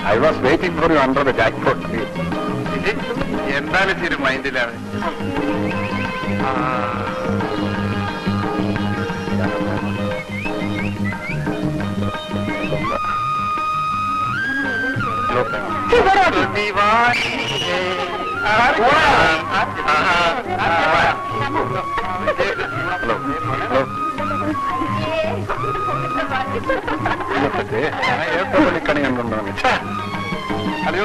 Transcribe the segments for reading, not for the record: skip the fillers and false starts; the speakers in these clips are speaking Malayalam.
I was waiting for you under the jackpot tree. എന്താണ് ചിരി മൈൻഡിലാണ്? കണി കണ്ടുണ്ടോ? ഹലോ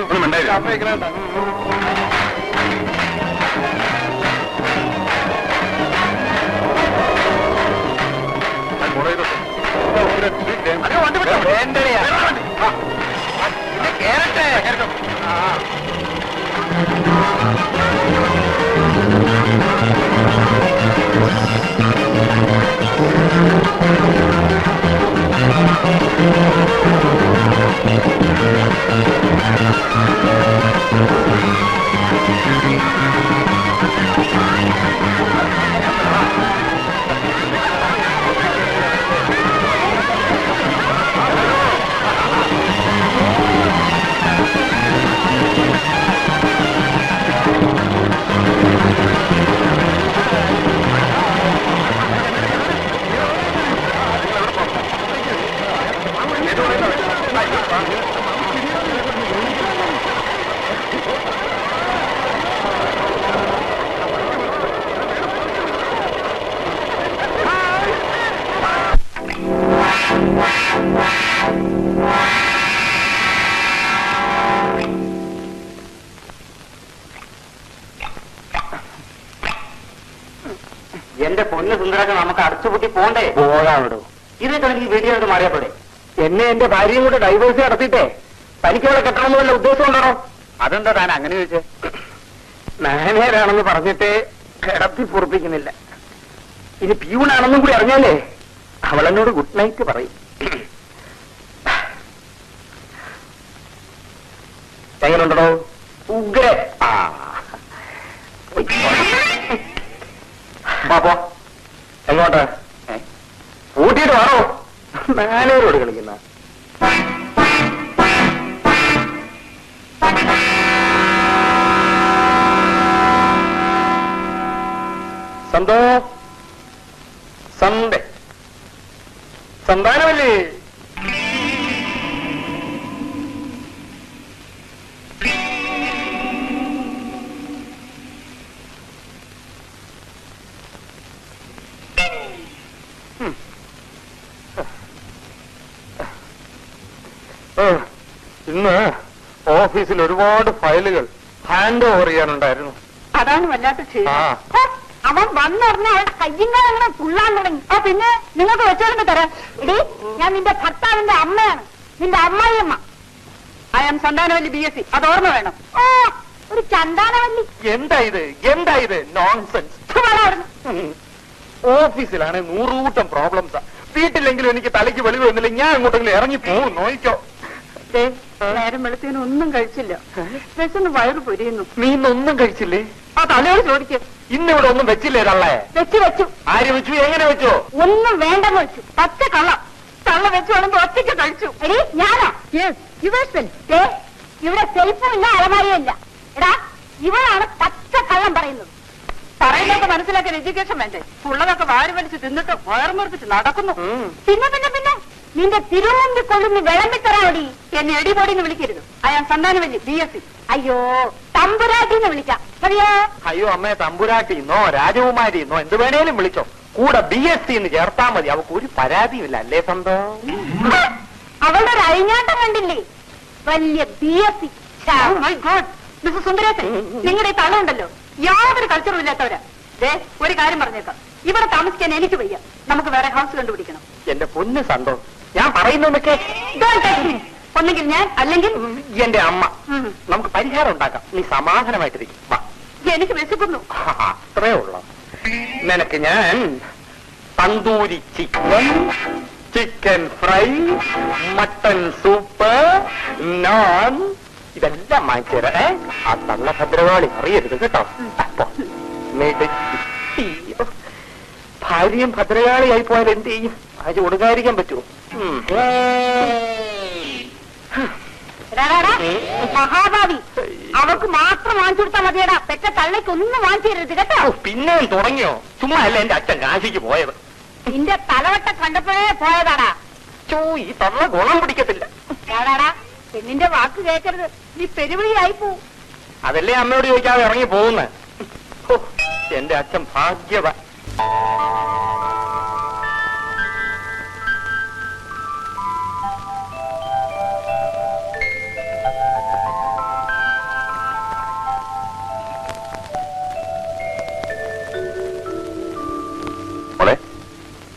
എന്റെ പൊന്ന് സുന്ദരൊക്കെ നമുക്ക് അടച്ചുപൂട്ടി പോണ്ടേ? പോകാവിടോ. ഇതേ കണക്ക് വീട്ടിൽ നിന്ന് മാറിയപ്പോഴേ എന്നെ എന്റെ ഭാര്യയും കൂടെ ഡൈവേഴ്സ് നടത്തിയിട്ടേ തനിക്കവിടെ കെട്ടണമെന്ന് വല്ല ഉദ്ദേശം ഉണ്ടോ? അതെന്താ താൻ അങ്ങനെ ചോദിച്ചേ? മാനേജരാണെന്ന് പറഞ്ഞിട്ട് കിടത്തി പൊറപ്പിക്കുന്നില്ല. ഇനി പ്യൂണാണെന്നും കൂടി അറിഞ്ഞാലേ അവളെന്നോട് ഗുഡ് നൈറ്റ് പറയും. എങ്ങനെയുണ്ടോ? ഉഗ്ര. പാപ്പോ എങ്ങോട്ട്? കൂട്ടിയിട്ട് വേണോ? മാനേജരോട് കളിക്കുന്ന സന്തോ സൺഡേ സന്താനമല്ലേ? ഇന്ന് ഓഫീസിൽ ഒരുപാട് ഫയലുകൾ ഹാൻഡ് ഓവർ ചെയ്യാനുണ്ടായിരുന്നു. അതാണ് വല്ലാത്ത അവൻ വന്നറിഞ്ഞ അവളുടെ കയ്യങ്ങൾ അങ്ങനെ തുള്ളാൻ തുടങ്ങി. പിന്നെ നിങ്ങൾക്ക് വെച്ചോണ്ട് തരാം. എടീ, ഞാൻ നിന്റെ ഭർത്താവിന്റെ അമ്മയാണ്, നിന്റെ അമ്മായിയമ്മ. I am Santhanavalli BSc. അത് ഓർമ്മ വേണം. ഓ, ഒരു ചന്ദാനവല്ലി. എന്താ ഇത് നോൺസെൻസ്. ഓഫീസിലാണ് 100 കൂട്ടം പ്രോബ്ലംസാ. വീട്ടിലെങ്കിലും എനിക്ക് തലയ്ക്ക് വെളിവ് വന്നില്ല. ഞാൻ അങ്ങോട്ടെങ്കിലും ഇറങ്ങി പോവും. നോയിക്കോ. നേരം വെളുത്തേന് ഒന്നും കഴിച്ചില്ല. വിശന്ന് വയറ് പൊരിയുന്നു. നീ ഇന്നൊന്നും കഴിച്ചില്ലേ? ആ തലയോട് ചോദിക്കും. ഇന്നിവിടെ ഒന്നും വെച്ചില്ലേ തള്ളേ? വെച്ചു. ആര് വെച്ചു? എങ്ങനെ വെച്ചോ? ഒന്നും വേണ്ടെന്ന് വെച്ചു. പച്ച കള്ള തള്ള വെച്ച് വേണമെങ്കിൽ ഒറ്റയ്ക്ക് കഴിച്ചു. എടീ, ഞാനോ? ഇവിടെ സെൽഫും ഇല്ല, അലമാരിയും ഇല്ല. എടാ, ഇവളാണ് പച്ച കള്ളം പറയുന്നത്. പറയുന്നതൊക്കെ മനസ്സിലാക്കാൻ എഡ്യൂക്കേഷൻ വേണ്ടേ? ഉള്ളതൊക്കെ വാരി വലിച്ച് തിന്നിട്ട് വയറുമുറിപ്പിച്ച് നടക്കുന്നു. പിന്നെ നിന്റെ തിരുവനന്തപുരം കൊള്ളുന്ന വിളമ്പിത്തറാടി. എന്നെ എടിപൊടിന്ന് വിളിക്കരുത്. അയാൾ സന്താനവല്ലി BSc. അയ്യോ, തമ്പുരാട്ടിന്ന് വിളിക്കാം. മതിയോ? അയ്യോ അമ്മേ, തമ്പുരാട്ടിന്നോ രാജകുമാരിന്നോ എന്ത് വേണേലും വിളിച്ചോ. കൂടെ BSc എന്ന് ചേർത്താ മതി. അവക്ക് ഒരു പരാതിയുമില്ല. അല്ലേ സ്വന്തം? അവളുടെ ഒരു അഴിഞ്ഞാട്ടം കണ്ടില്ലേ? വലിയ BSc. My God, mister Sundaresan, നിങ്ങളുടെ ഈ തള്ളുണ്ടല്ലോ, യാതൊരു കൾച്ചറും ഇല്ലാത്തവരാ. ഒരു കാര്യം പറഞ്ഞേക്കാം, ഇവിടെ താമസിക്കാൻ എനിക്ക് വയ്യ. നമുക്ക് വേറെ ഹൗസ് കണ്ടുപിടിക്കണം. എന്റെ പൊന്ന് സന്തോ, ഞാൻ പറയുന്നൊക്കെ ഒന്നെങ്കിൽ ഞാൻ, അല്ലെങ്കിൽ എന്റെ അമ്മ. നമുക്ക് പരിഹാരം ഉണ്ടാക്കാം. നീ സമാധാനമായിട്ടിരിക്കും. എനിക്ക് വിശക്കുന്നു. അത്രേ ഉള്ളു. നിനക്ക് ഞാൻ tandoori chicken fry, mutton soup, naan ഇതെല്ലാം വാങ്ങിച്ചു തരാം. ആ തള്ള ഭദ്രവാളി അറിയരുത് കേട്ടോ. ഭാര്യയും ഭദ്രകാളിയായി പോയാൽ എന്ത് ചെയ്യും? ഭാര്യ ഒടുങ്ങാതിരിക്കാൻ പറ്റുമോ? മഹാഭാവി, അവർക്ക് മാത്രം വാങ്ങിച്ചു കൊടുത്താൽ മതിയടാ. പെറ്റ തള്ളയ്ക്ക് ഒന്നും വാങ്ങിച്ചു തരരുത് കേട്ടോ. പിന്നെയും തുടങ്ങിയോ? ചുമ്മാ അല്ല എന്റെ അച്ഛൻ കാശിക്ക് പോയത്. നിന്റെ തലവട്ട കണ്ടപ്പോഴേ പോയതാടാ. ഈ തള്ള ഗുണം പിടിക്കത്തില്ല. പെണ്ണിന്റെ വാക്ക് കേൾക്കരുത്, നീ പെരുവിളിയായി പോവും. അതല്ലേ അമ്മയോട് ചോദിക്കാതെ ഇറങ്ങി പോകുന്ന. എന്റെ അച്ഛൻ ഭാഗ്യവാൻ.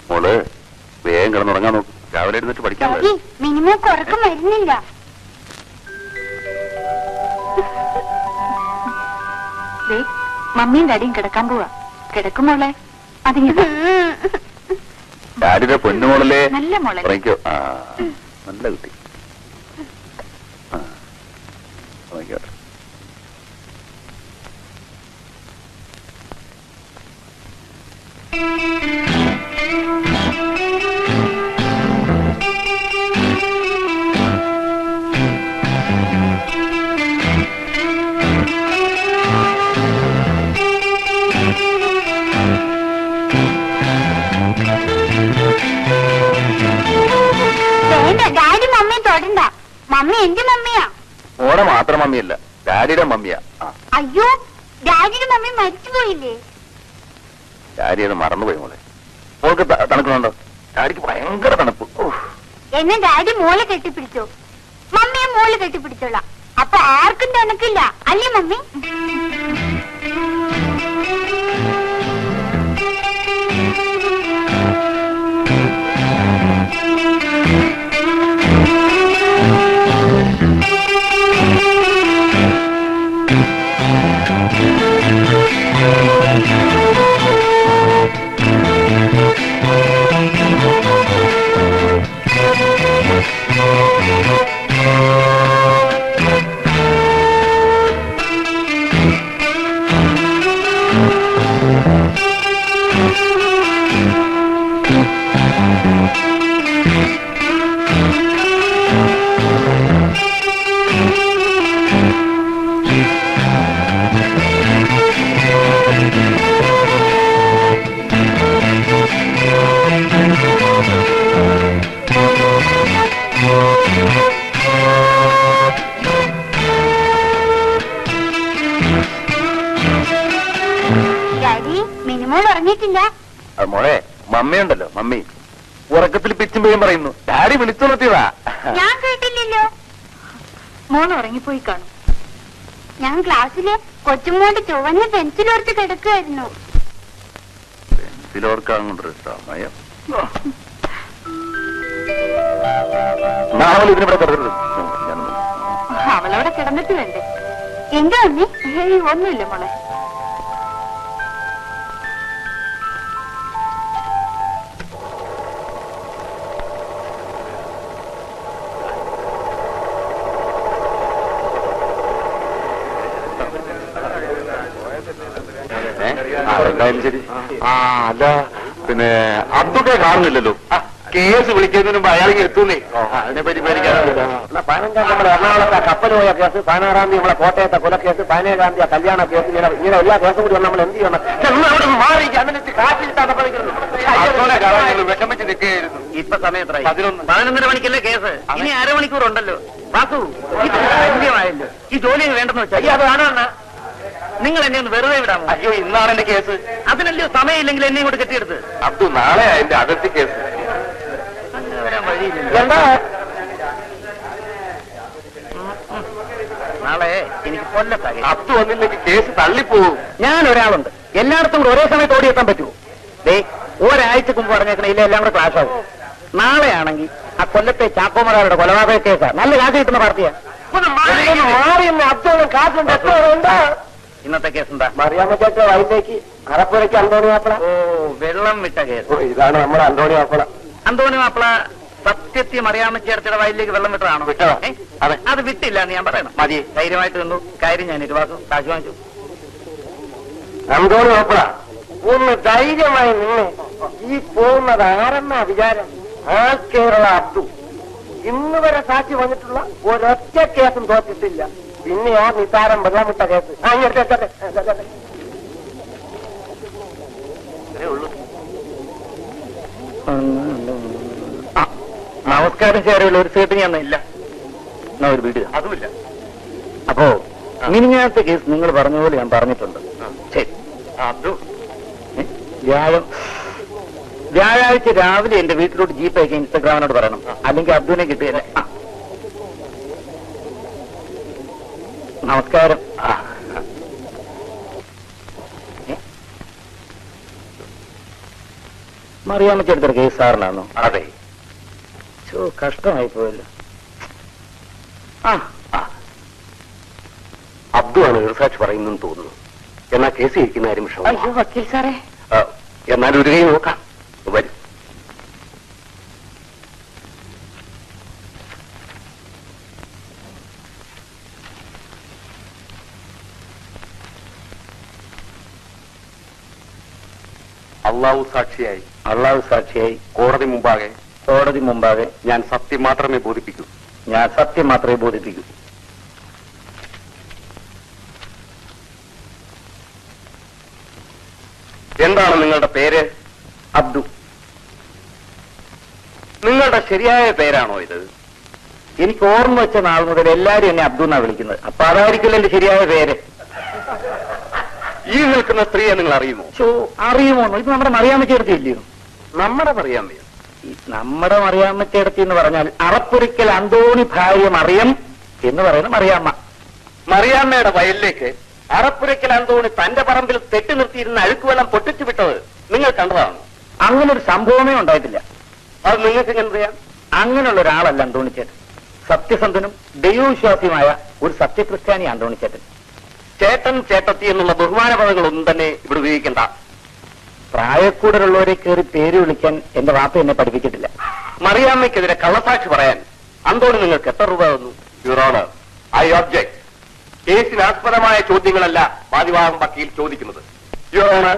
മോള് വേഗം കിടന്നുറങ്ങാൻ നോക്കും. രാവിലെ ഇരുന്നിട്ട് പഠിക്കാൻ മിനിമം ഉറക്കം വരുന്നില്ല. മമ്മിയും ഡാഡിയും കിടക്കാൻ പോവാ. കിടക്കുമോളെ അതിങ്ങനെ ഡാഡിയുടെ പൊന്നുമോളല്ലേ? നല്ല മോളെ. ഉറങ്ങിക്കോ. നല്ല കുട്ടി. ഉറങ്ങിക്കോട്ടെ. ഡാഡി മമ്മിയെ തൊടണ്ട. മമ്മി എന്റെ മമ്മിയാ. മോളെ മാത്രം മമ്മിയല്ല, ഡാഡിയുടെ മമ്മിയാ. അയ്യോ, ഡാഡിയുടെ മമ്മി മരിച്ചുപോയില്ലേ? ഡാഡി അത് മറന്നുപോയി മോളെ. മോൾക്ക് തണുക്കുന്നുണ്ടോ? ഡാഡിക്ക് ഭയങ്കര തണുപ്പ്. എന്നെ ഡാഡി മോളെ കെട്ടിപ്പിടിച്ചോ? മമ്മിയെ മോള് കെട്ടിപ്പിടിച്ചോളാം. അപ്പൊ ആർക്കും തണുക്കില്ല അല്ലേ മമ്മി? മോളെ മമ്മിയുണ്ടല്ലോ, മമ്മി ഉറക്കത്തിൽ പിച്ചും പേയും പറയുന്നു. ഡാഡി വിളിച്ചുണർത്തിയതാ. ഞാൻ കേട്ടില്ലല്ലോ. മോൾ ഉറങ്ങിപ്പോയി കാണും. ഞാൻ ക്ലാസ്സില് കൊച്ചുമോണ്ട് ചുവന്ന പെൻസിലോർത്ത് കിടക്കുമായിരുന്നു. പെൻസിലോർക്കാൻ കൊണ്ടൊരു സമയം. നാളെ ഇതിനിവിടെ കിടക്കരുത്. അവളവിടെ കിടന്നിട്ട് വേണ്ടേ? എന്താ അമ്മി? ഒന്നുമില്ല മോളെ. എന്തായാലും ശരി. അല്ല പിന്നെ അതൊക്കെ കാണുന്നില്ലല്ലോ. കേസ് വിളിക്കുന്നതിന് മുമ്പ് അയാൾക്ക് എത്തുന്നേ. അതിനെപ്പറ്റി പേടിക്കാറില്ല. 15 നമ്മുടെ എറണാകുളത്തെ കപ്പൽ പോയ കേസ്, 16 തീയതി നമ്മളെ കോട്ടയത്തെ കൊലക്കേസ്, 17 തീയതി കല്യാണ കേസ്, ഇങ്ങനെ എല്ലാ കേസും കൂടി നമ്മൾ എന്ത് ചെയ്യണം? അവിടെ മാറി അതിനെത്തി കാറ്റിലിട്ടാണ് വിഷമിച്ച് നിൽക്കുകയായിരുന്നു. ഇപ്പൊ സമയം 11:30 മണിക്കല്ലേ കേസ്? ഇനി അരമണിക്കൂർ ഉണ്ടല്ലോ. വാസു, ധന്യമായല്ലോ. ഈ ജോലി വേണ്ടെന്ന് വെച്ചാൽ അത് കാണാണ്. നിങ്ങൾ എന്നെ ഒന്ന് വെറുതെ വിടാമോ? അയ്യോ, ഇന്നാണ് എന്റെ കേസ്. അതിനല്ലോ സമയമില്ലെങ്കിൽ എന്നെ ഇങ്ങോട്ട് കെട്ടിയെടുത്ത്. അബ്ദു, നാളെ എന്റെ അതിർത്തി കേസ്. അങ്ങനെ വരാൻ വഴിയില്ല. എന്താ നാളെ എനിക്ക് കൊല്ലത്താകെ. അബ്ദു വന്നില്ലെങ്കിൽ കേസ് തള്ളിപ്പോവും. ഞാൻ ഒരാളുണ്ട്, എല്ലായിടത്തും കൂടെ ഒരേ സമയത്ത് ഓടിയെത്താൻ പറ്റുമോ? ഒരാഴ്ചക്ക് മുമ്പ് പറഞ്ഞേക്കണ ഇല്ല, എല്ലാം കൂടെ ക്ലാസ് ആവും. നാളെ ആണെങ്കിൽ ആ കൊല്ലത്തെ ചാക്കോമറാരുടെ കൊലപാതക കേസാ. നല്ല കാശ് കിട്ടുന്ന പാർട്ടിയാ. അബ്ദും കാശുണ്ട്. എത്ര ഉണ്ട് ഇന്നത്തെ കേസ്? എന്താ മറിയാമ്മ ചേട്ട വൈകിട്ടേക്ക് അറപ്പുരയ്ക്ക് അന്തോണി മാപ്പിള. ഓ, വെള്ളം വിട്ട കേസ്. ഇതാണ് നമ്മുടെ അന്തോണി മാപ്പിള. അന്തോണി മാപ്പിള സത്യത്തിൽ അറിയാമ ചേർത്തിയുടെ വയലിലേക്ക് വെള്ളം വിട്ടതാണോ? വിട്ടതാ. അത് വിട്ടില്ല എന്ന് ഞാൻ പറയണം. മതി, ധൈര്യമായിട്ട് നിന്നു. കാര്യം ഞാൻ ഇരുവാക്കും കാശ് വാങ്ങിച്ചു. അന്തോണി മാപ്പിള ഒന്ന് ധൈര്യമായി നിന്ന് ഈ പോകുന്നത് ആരെന്നാ വിചാരം? ആ കേരള അബ്ദു ഇന്ന് വരെ സാക്ഷി വന്നിട്ടുള്ള ഒരൊറ്റ കേസും തോറ്റിട്ടില്ല. പിന്നെ ആ നിസാരം വെള്ളമിട്ട കേസ് നമസ്കാരം ചേരുള്ള ഒരു സേട്ട് ഞാൻ ഇല്ല, എന്നാ ഒരു വീട് അതുമില്ല. അപ്പോ മിനിഞ്ഞാത്ത കേസ് നിങ്ങൾ പറഞ്ഞ പോലെ ഞാൻ പറഞ്ഞിട്ടുണ്ട്. ശരി. അബ്ദു വ്യാഴാഴ്ച രാവിലെ എന്റെ വീട്ടിലോട്ട് ജീപ്പ് അയക്കാൻ ഇൻസ്റ്റഗ്രാമിനോട് പറയണം, അല്ലെങ്കിൽ അബ്ദുവിനെ കിട്ടുകയില്ല. നമസ്കാരം. മറിയാമ്മച്ചെടുത്തൊരു കേസ് സാറിനാണോ? അതെ. കഷ്ടമായി പോയല്ലോ. അബ്ദു ആണ് എതിർസാക്ഷി പറയുന്നെന്ന് തോന്നുന്നു. എന്നാ കേസ് ഇരിക്കുന്ന കാര്യം വിഷമം. അയ്യോ വക്കീൽ സാറേ, എന്നാൽ ഒരു കൈ നോക്കാം. വരും. അള്ളാഹു സാക്ഷിയായി കോടതി മുമ്പാകെ ഞാൻ സത്യം മാത്രമേ ബോധിപ്പിക്കൂ. എന്താണ് നിങ്ങളുടെ പേര്? അബ്ദു. നിങ്ങളുടെ ശരിയായ പേരാണോ ഇത്? എനിക്ക് ഓർമ്മ വെച്ച നാൾ മുതൽ എല്ലാരും എന്നെ അബ്ദു എന്നാ വിളിക്കുന്നത്. അപ്പൊ അതായിരിക്കില്ല എന്റെ ശരിയായ പേര്. ഈ നിൽക്കുന്ന സ്ത്രീയെ നിങ്ങൾ അറിയുമോ? അറിയുമോന്നോ? ഇത് നമ്മുടെ മറിയാമ്മച്ചേടത്തി ഇല്ലയോ? നമ്മുടെ മറിയാമ്മയോ? നമ്മുടെ മറിയാമ്മച്ചേടത്തി എന്ന് പറഞ്ഞാൽ അറപ്പുരിക്കൽ അന്തോണി ഭാര്യ മറിയം എന്ന് പറയുന്ന മറിയാമ്മ. മറിയാമ്മയുടെ വയലിലേക്ക് അറപ്പുരയ്ക്കൽ അന്തോണി തന്റെ പറമ്പിൽ തെറ്റി നിർത്തിയിരുന്ന അഴുക്കുവെള്ളം പൊട്ടിച്ചു വിട്ടത് നിങ്ങൾ കണ്ടതാണ്? അങ്ങനെ ഒരു സംഭവമേ ഉണ്ടായിട്ടില്ല. അത് നിങ്ങൾക്ക് എങ്ങനെ അറിയാം? അങ്ങനെയുള്ള ഒരാളല്ല അന്തോണിച്ചേട്ടൻ. സത്യസന്ധനും ദൈവവിശ്വാസിയുമായ ഒരു സത്യക്രിസ്ത്യാനി അന്തോണിച്ചേട്ടൻ. ചേട്ടൻ ചേട്ടത്തി എന്നുള്ള ബഹുമാന പദങ്ങളൊന്നും തന്നെ ഇവിടെ ഉപയോഗിക്കണ്ട. പ്രായക്കൂടലുള്ളവരെ കയറി പേര് വിളിക്കാൻ എന്റെ വാപ്പ എന്നെ പഠിപ്പിച്ചിട്ടില്ല. മറിയാമ്മയ്ക്കെതിരെ കള്ളസാക്ഷി പറയാൻ അന്തോണി നിങ്ങൾക്ക് എത്ര രൂപ തന്നു? Your honour, I object. കേസിനാസ്പദമായ ചോദ്യങ്ങളല്ല വാദിവാദം വക്കീൽ ചോദിക്കുന്നത്. യുവർ ഓണർ,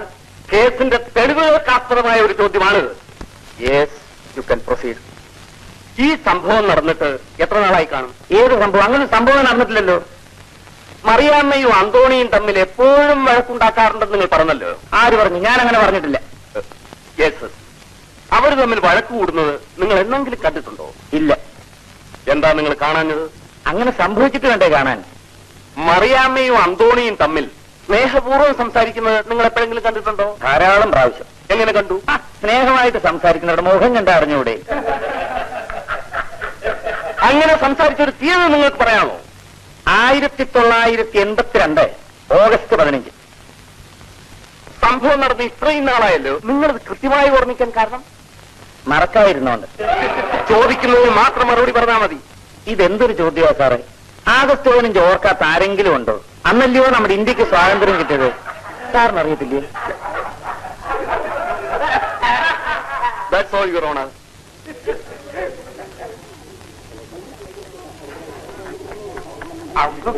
കേസിന്റെ തെളിവുകൾക്കാസ്പദമായ ഒരു ചോദ്യമാണിത്. Yes, you can proceed. ഈ സംഭവം നടന്നിട്ട് എത്ര നാളായി കാണും? ഏത് സംഭവം? അങ്ങനെ സംഭവം നടന്നിട്ടില്ലല്ലോ. മറിയാമ്മയും അന്തോണിയും തമ്മിൽ എപ്പോഴും വഴക്കുണ്ടാക്കാറുണ്ടെന്ന് നിങ്ങൾ പറഞ്ഞല്ലോ. ആര് പറഞ്ഞു? ഞാൻ അങ്ങനെ പറഞ്ഞിട്ടില്ല. യെസ്. അവർ തമ്മിൽ വഴക്ക് കൂടുന്നത് നിങ്ങൾ എന്നെങ്കിലും കണ്ടിട്ടുണ്ടോ? ഇല്ല. എന്താ നിങ്ങൾ കാണാഞ്ഞത്? അങ്ങനെ സംഭവിച്ചിട്ട് വേണ്ടേ കാണാൻ? മറിയാമ്മയും അന്തോണിയും തമ്മിൽ സ്നേഹപൂർവ്വം സംസാരിക്കുന്നത് നിങ്ങൾ എപ്പോഴെങ്കിലും കണ്ടിട്ടുണ്ടോ? ധാരാളം പ്രാവശ്യം. എങ്ങനെ കണ്ടു? സ്നേഹമായിട്ട് സംസാരിക്കുന്നവരുടെ മുഖം കണ്ട അറിഞ്ഞൂടെ? അങ്ങനെ സംസാരിച്ചൊരു തീയതി നിങ്ങൾക്ക് പറയാമോ? 1982 ഓഗസ്റ്റ് 15. സംഭവം നടന്ന് ഇത്രയും നാളായല്ലോ. നിങ്ങളിത് കൃത്യമായി ഓർമ്മിക്കാൻ കാരണം? മറക്കായിരുന്നോണ്ട്. ചോദിക്കുന്നതിന് മാത്രം മറുപടി പറഞ്ഞാൽ മതി. ഇതെന്തൊരു ചോദ്യമാ സാറേ? ആഗസ്റ്റ് 15 ഓർക്കാത്ത ആരെങ്കിലും ഉണ്ടോ? അന്നല്ലയോ നമ്മുടെ ഇന്ത്യക്ക് സ്വാതന്ത്ര്യം കിട്ടിയത്. സാറിന് അറിയത്തില്ലേ? That's all, Your Honor.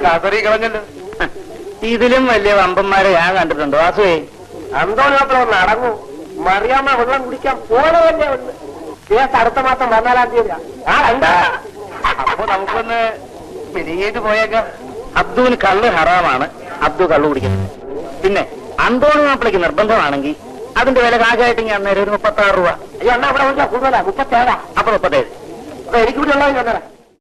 കതറി കളഞ്ഞല്ലോ. ഇതിലും വലിയ വമ്പന്മാരെ ഞാൻ കണ്ടിട്ടുണ്ടോ വാസുവേ? അന്തോണി മാത്രം ഒന്ന് അടങ്ങൂ. മറിയാമ്മ വെള്ളം കുടിക്കാൻ പോലെ തന്നെ ഉണ്ട്. കേസ് അടുത്ത മാസം 14-ാം തീയതി. അപ്പൊ നമുക്കൊന്ന് പിരിഞ്ഞിട്ട് പോയേക്കാം. അബ്ദുവിന് കള്ള് ഹറാമാണ്. അബ്ദു കള്ളു കുടിക്കുന്നത്. പിന്നെ അന്തോണി മാപ്പിളയ്ക്ക് നിർബന്ധമാണെങ്കിൽ അതിന്റെ വില കാശായിട്ടെങ്കിൽ അന്നേരം ഒരു 36 രൂപ. അയ്യോ, എന്നാ ഇവിടെ കൂടുതലാ. 37. അപ്പൊ 37. അപ്പൊ എനിക്ക് കൂടി ഉള്ളത്